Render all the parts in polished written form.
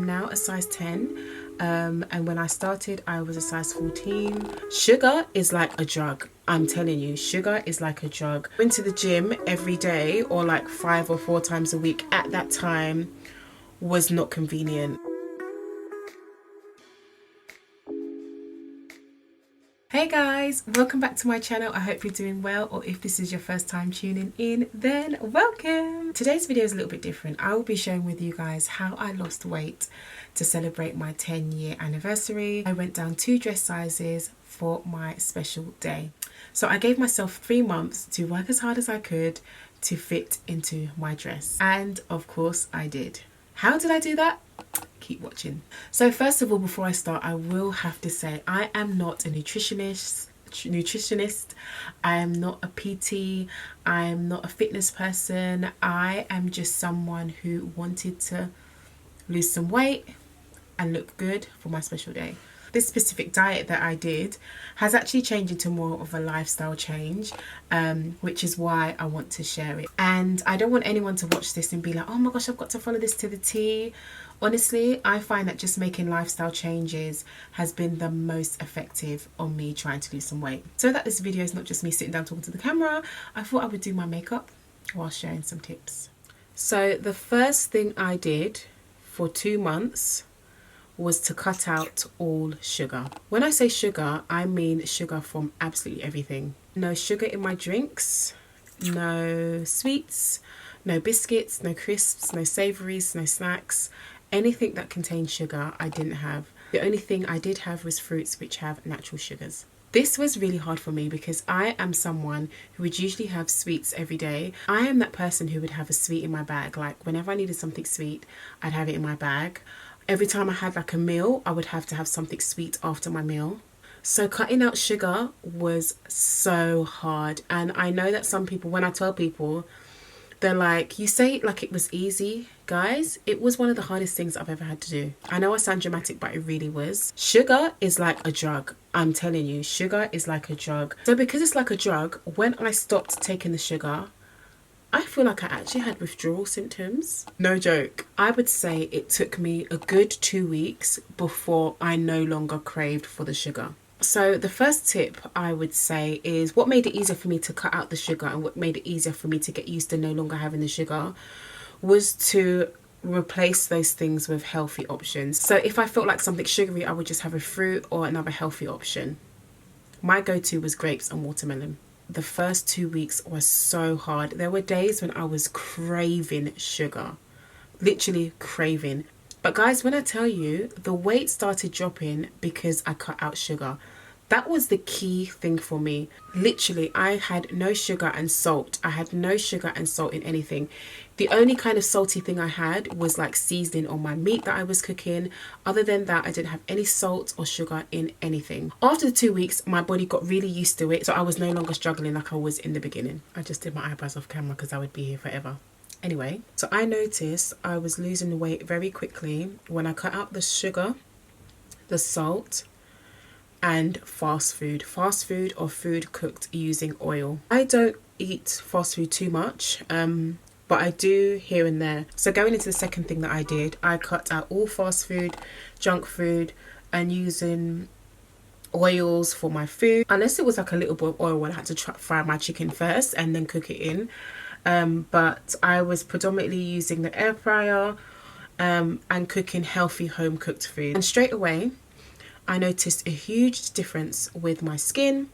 now a size 10, and when I started I was a size 14. Sugar is like a drug. I'm telling you, sugar is like a drug. Going to the gym every day or like 5 or 4 times a week at that time was not convenient. Hey guys, welcome back to my channel. I hope you're doing well, or if this is your first time tuning in, then welcome. Today's video is a little bit different. I will be sharing with you guys how I lost weight to celebrate my 10-year anniversary. I went down 2 dress sizes for my special day. So I gave myself 3 months to work as hard as I could to fit into my dress. And of course I did. How did I do that? Keep watching. So first of all, before I start, I will have to say I am not a nutritionist. I am not a PT. I am not a fitness person. I am just someone who wanted to lose some weight and look good for my special day. This specific diet that I did has actually changed into more of a lifestyle change, which is why I want to share it. And I don't want anyone to watch this and be like, oh my gosh, I've got to follow this to the T. Honestly, I find that just making lifestyle changes has been the most effective on me trying to lose some weight. So that this video is not just me sitting down talking to the camera, I thought I would do my makeup while sharing some tips. So the first thing I did for 2 months was to cut out all sugar. When I say sugar, I mean sugar from absolutely everything. No sugar in my drinks, no sweets, no biscuits, no crisps, no savouries, no snacks. Anything that contained sugar, I didn't have. The only thing I did have was fruits which have natural sugars. This was really hard for me because I am someone who would usually have sweets every day. I am that person who would have a sweet in my bag. Like whenever I needed something sweet, I'd have it in my bag. Every time I had like a meal, I would have to have something sweet after my meal. So cutting out sugar was so hard. And I know that some people, when I tell people, they're like, you say it like it was easy. Guys, it was one of the hardest things I've ever had to do. I know I sound dramatic, but it really was. Sugar is like a drug. I'm telling you, sugar is like a drug. So because it's like a drug, when I stopped taking the sugar, I feel like I actually had withdrawal symptoms. No joke. I would say it took me a good 2 weeks before I no longer craved for the sugar. So the first tip I would say is what made it easier for me to cut out the sugar and what made it easier for me to get used to no longer having the sugar was to replace those things with healthy options. So if I felt like something sugary, I would just have a fruit or another healthy option. My go-to was grapes and watermelon. The first 2 weeks was so hard. There were days when I was craving sugar, literally craving. But guys, when I tell you, the weight started dropping because I cut out sugar. That was the key thing for me. Literally, I had no sugar and salt. I had no sugar and salt in anything. The only kind of salty thing I had was like seasoning on my meat that I was cooking. Other than that, I didn't have any salt or sugar in anything. After the 2 weeks, my body got really used to it. So I was no longer struggling like I was in the beginning. I just did my eyebrows off camera because I would be here forever. Anyway, so I noticed I was losing weight very quickly when I cut out the sugar, the salt, and fast food or food cooked using oil. I don't eat fast food too much, but I do here and there. So going into the second thing that I did, I cut out all fast food, junk food, and using oils for my food, unless it was like a little bit of oil when I had to fry my chicken first and then cook it in. But I was predominantly using the air fryer and cooking healthy home cooked food. And straight away, I noticed a huge difference with my skin,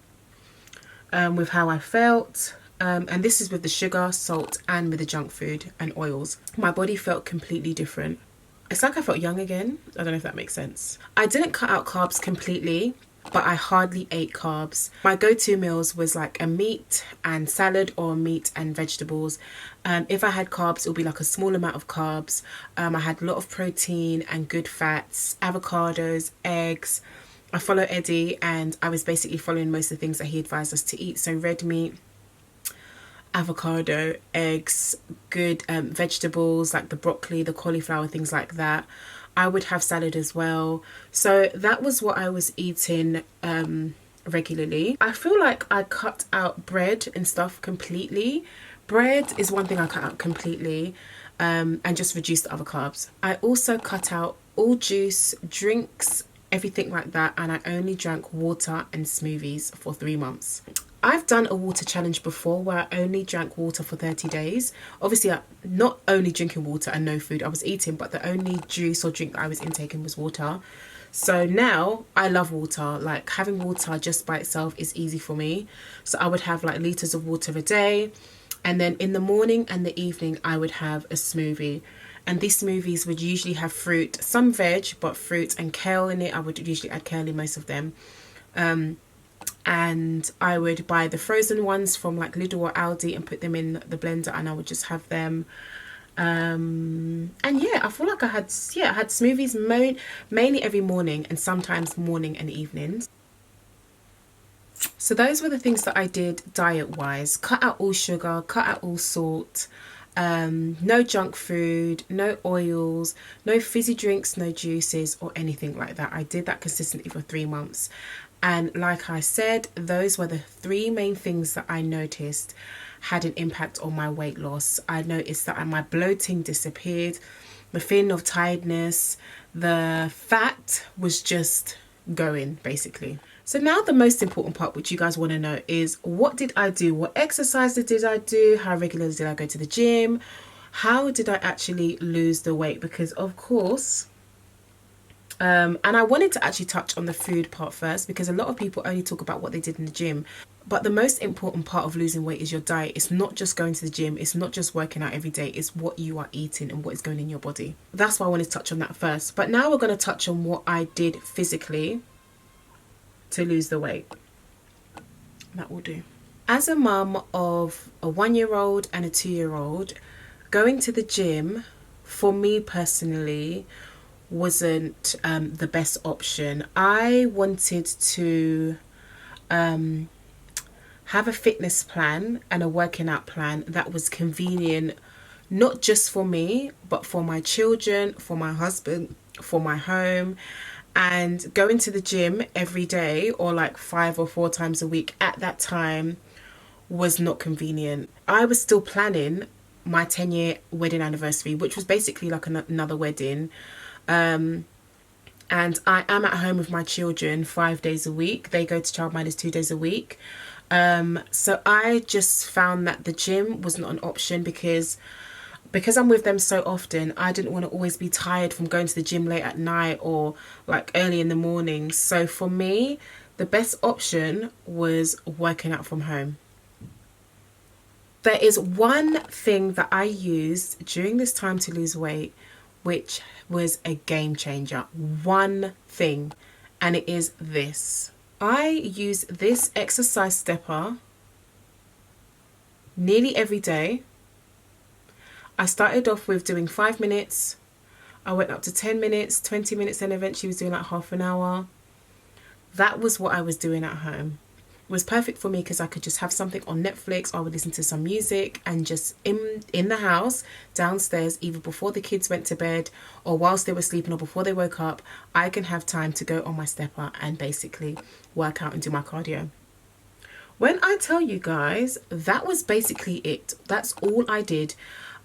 with how I felt. And this is with the sugar, salt, and with the junk food and oils. My body felt completely different. It's like I felt young again. I don't know if that makes sense. I didn't cut out carbs completely, but I hardly ate carbs. My go-to meals was like a meat and salad or meat and vegetables. If I had carbs, it would be like a small amount of carbs. I had a lot of protein and good fats, avocados, eggs. I follow Eddie and I was basically following most of the things that he advised us to eat. So red meat, avocado, eggs, good vegetables like the broccoli, the cauliflower, things like that. I would have salad as well. So that was what I was eating regularly. I feel like I cut out bread and stuff completely. Bread is one thing I cut out completely, and just reduced the other carbs. I also cut out all juice, drinks, everything like that, and I only drank water and smoothies for 3 months. I've done a water challenge before where I only drank water for 30 days. Obviously, I'm not only drinking water and no food I was eating, but the only juice or drink that I was intaking was water. So now I love water. Like, having water just by itself is easy for me. So I would have like liters of water a day, and then in the morning and the evening I would have a smoothie. And these smoothies would usually have fruit, some veg, but fruit and kale in it. I would usually add kale in most of them. And I would buy the frozen ones from like Lidl or Aldi and put them in the blender, and I would just have them. And yeah, I feel like I had smoothies mainly every morning, and sometimes morning and evenings. So those were the things that I did diet wise. Cut out all sugar, cut out all salt, no junk food, no oils, no fizzy drinks, no juices or anything like that. I did that consistently for 3 months. And like I said, those were the 3 main things that I noticed had an impact on my weight loss. I noticed that my bloating disappeared, the feeling of tiredness, the fat was just going basically. So now the most important part, which you guys want to know, is what did I do? What exercise did I do? How regularly did I go to the gym? How did I actually lose the weight? Because of course, and I wanted to actually touch on the food part first, because a lot of people only talk about what they did in the gym. But the most important part of losing weight is your diet. It's not just going to the gym. It's not just working out every day. It's what you are eating and what is going in your body. That's why I wanted to touch on that first. But now we're going to touch on what I did physically to lose the weight. That will do. As a mum of a 1-year-old and a 2-year-old, going to the gym for me personally wasn't the best option. I wanted to have a fitness plan and a working out plan that was convenient, not just for me, but for my children, for my husband, for my home. And going to the gym every day, or like 5 or 4 times a week at that time, was not convenient. I was still planning my 10-year wedding anniversary, which was basically like another wedding. And I am at home with my children 5 days a week. They go to childminders 2 days a week. So I just found that the gym was not an option, because I'm with them so often. I didn't want to always be tired from going to the gym late at night or like early in the morning. So for me, the best option was working out from home. There is one thing that I used during this time to lose weight, which was a game changer. One thing, and it is this. I use this exercise stepper nearly every day. I started off with doing 5 minutes. I went up to 10 minutes, 20 minutes, and eventually was doing like half an hour. That was what I was doing at home. It was perfect for me because I could just have something on Netflix, or I would listen to some music, and just in the house, downstairs, either before the kids went to bed or whilst they were sleeping or before they woke up, I can have time to go on my stepper and basically work out and do my cardio. When I tell you guys, that was basically it. That's all I did.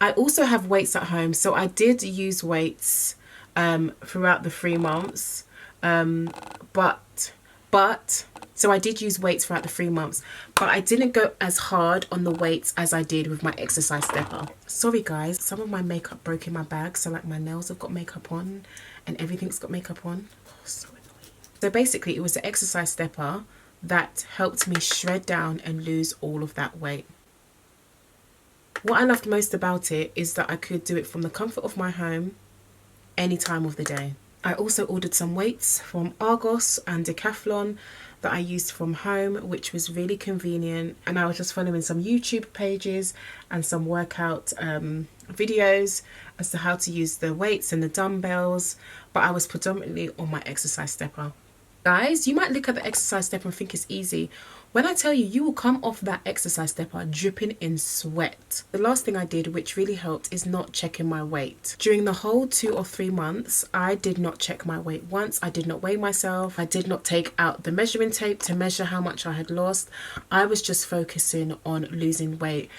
I also have weights at home, so I did use weights throughout the 3 months. So I did use weights throughout the 3 months, but I didn't go as hard on the weights as I did with my exercise stepper. Sorry guys, some of my makeup broke in my bag, so like my nails have got makeup on and everything's got makeup on. Oh, so annoying. So basically it was the exercise stepper that helped me shred down and lose all of that weight. What I loved most about it is that I could do it from the comfort of my home any time of the day. I also ordered some weights from Argos and Decathlon that I used from home, which was really convenient. And I was just following some YouTube pages and some workout videos as to how to use the weights and the dumbbells, but I was predominantly on my exercise stepper. Guys, you might look at the exercise stepper and think it's easy. When I tell you, you will come off that exercise stepper dripping in sweat. The last thing I did, which really helped, is not checking my weight. During the whole 2 or 3 months, I did not check my weight once. I did not weigh myself. I did not take out the measuring tape to measure how much I had lost. I was just focusing on losing weight.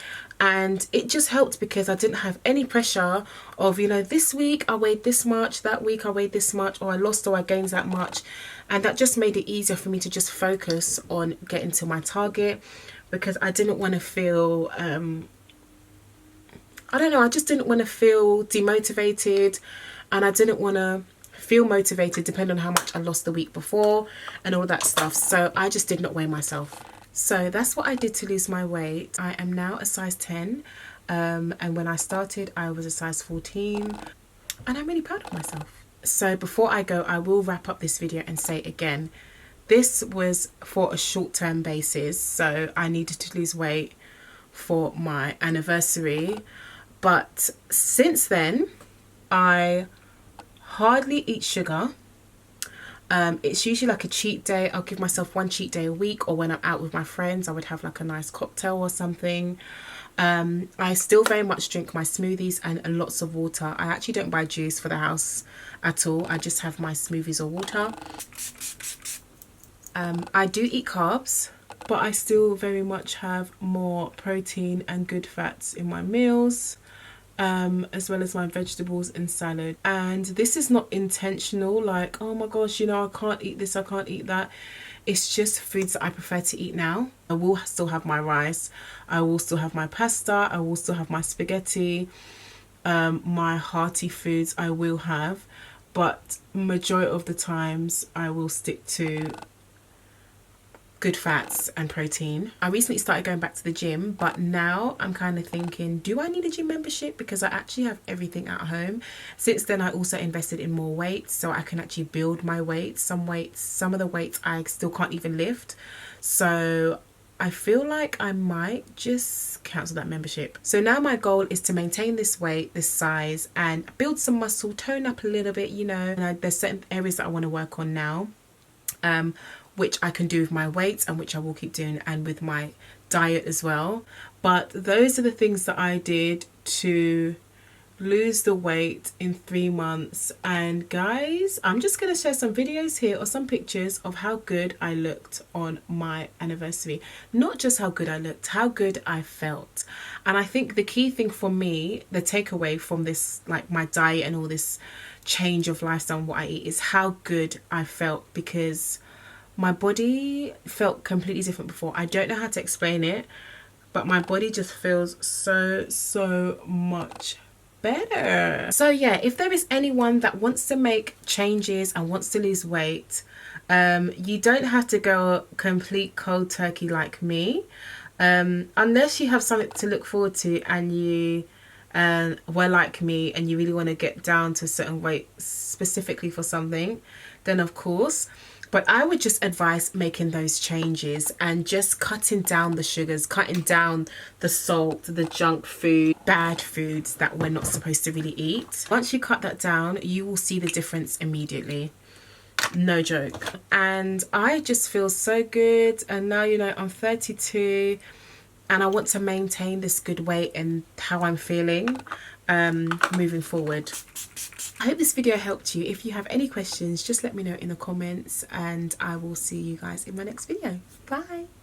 and it just helped because I didn't have any pressure of, you know, this week I weighed this much, that week I weighed this much, or I lost or I gained that much. And that just made it easier for me to just focus on getting to my target, because I didn't want to feel I don't know, I just didn't want to feel demotivated, and I didn't want to feel motivated depending on how much I lost the week before and all that stuff. So I just did not weigh myself. So that's what I did to lose my weight. I am now a size 10, and when I started I was a size 14, and I'm really proud of myself. So before I go, I will wrap up this video and say again, this was for a short-term basis. So I needed to lose weight for my anniversary, but since then I hardly eat sugar. It's usually like a cheat day. I'll give myself one cheat day a week, or when I'm out with my friends I would have like a nice cocktail or something. I still very much drink my smoothies and lots of water. I actually don't buy juice for the house at all. I just have my smoothies or water. I do eat carbs, but I still very much have more protein and good fats in my meals, as well as my vegetables and salad. And this is not intentional, like, oh my gosh, you know, I can't eat this, I can't eat that. It's just foods that I prefer to eat now. I will still have my rice, I will still have my pasta, I will still have my spaghetti, my hearty foods I will have, but majority of the times I will stick to good fats and protein. I recently started going back to the gym, but now I'm kind of thinking, do I need a gym membership? Because I actually have everything at home. Since then I also invested in more weights, so I can actually build my weights. Some of the weights I still can't even lift, so I feel like I might just cancel that membership. So now my goal is to maintain this weight, this size, and build some muscle, tone up a little bit, you know. And there's certain areas that I want to work on now, which I can do with my weights and which I will keep doing, and with my diet as well. But those are the things that I did to lose the weight in 3 months. And guys, I'm just going to share some videos here or some pictures of how good I looked on my anniversary. Not just how good I looked, how good I felt. And I think the key thing for me, the takeaway from this, like my diet and all this change of lifestyle and what I eat, is how good I felt, because my body felt completely different before. I don't know how to explain it, but my body just feels so much better. So yeah, if there is anyone that wants to make changes and wants to lose weight, you don't have to go complete cold turkey like me, unless you have something to look forward to and you were like me and you really want to get down to a certain weight specifically for something, then of course. But I would just advise making those changes and just cutting down the sugars, cutting down the salt, the junk food, bad foods that we're not supposed to really eat. Once you cut that down, you will see the difference immediately. No joke. And I just feel so good. And now, you know, I'm 32 and I want to maintain this good weight and how I'm feeling moving forward. I hope this video helped you. If you have any questions, just let me know in the comments, and I will see you guys in my next video. Bye.